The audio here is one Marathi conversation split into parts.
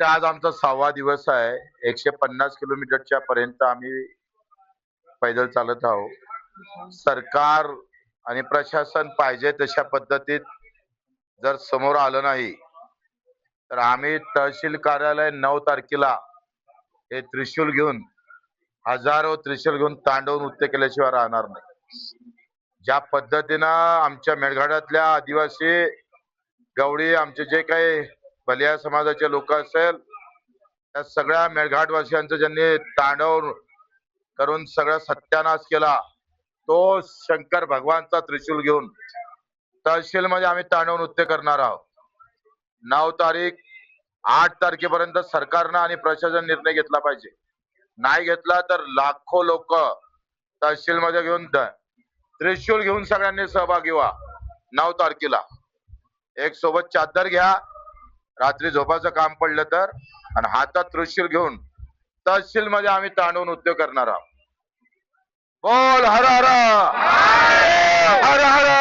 आज आमचा 6वा दिवस आहे. 150 किलोमीटरच्या पर्यंत आम्ही पैदल चालत आहोत. सरकार आणि प्रशासन पाहिजे तशा पद्धतीत जर समोर आलं नाही तर आम्ही तहसील कार्यालय 9 तारखेला हे त्रिशूल घेऊन हजारो त्रिशूल घेऊन तांडव नृत्य केल्याशिवाय राहणार नाही. ज्या पद्धतीनं आमच्या मेळघाटातल्या आदिवासी गवळी आमचे जे काही बलिया समाजाचे लोक असेल त्या सगळ्या मेळघाटवासियांचं ज्यांनी तांडव करून सगळा सत्यानाश केला, तो शंकर भगवानचा त्रिशूल घेऊन तहसील मध्ये आम्ही तांडव नृत्य करणार आहोत. 9 तारीख 8 तारखेपर्यंत सरकारनं आणि प्रशासन निर्णय घेतला पाहिजे. नाही घेतला तर लाखो लोक तहसील मध्ये घेऊन त्रिशूल घेऊन सगळ्यांनी सहभागी व्हा. 9 तारखेला एक सोबत चादर घ्या, रात्री झोपाचं काम पडलं तर, आणि हातात त्रिशूल घेऊन तहसील मध्ये आम्ही तांडव नृत्य करणार आहोत. बोल हर हर हर हर.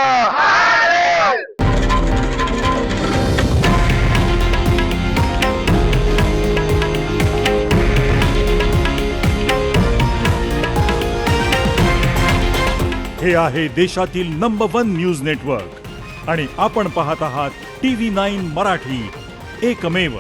हे आहे देशातील नंबर 1 न्यूज नेटवर्क आणि आपण पाहत आहात TV9 मराठी, एकमेव.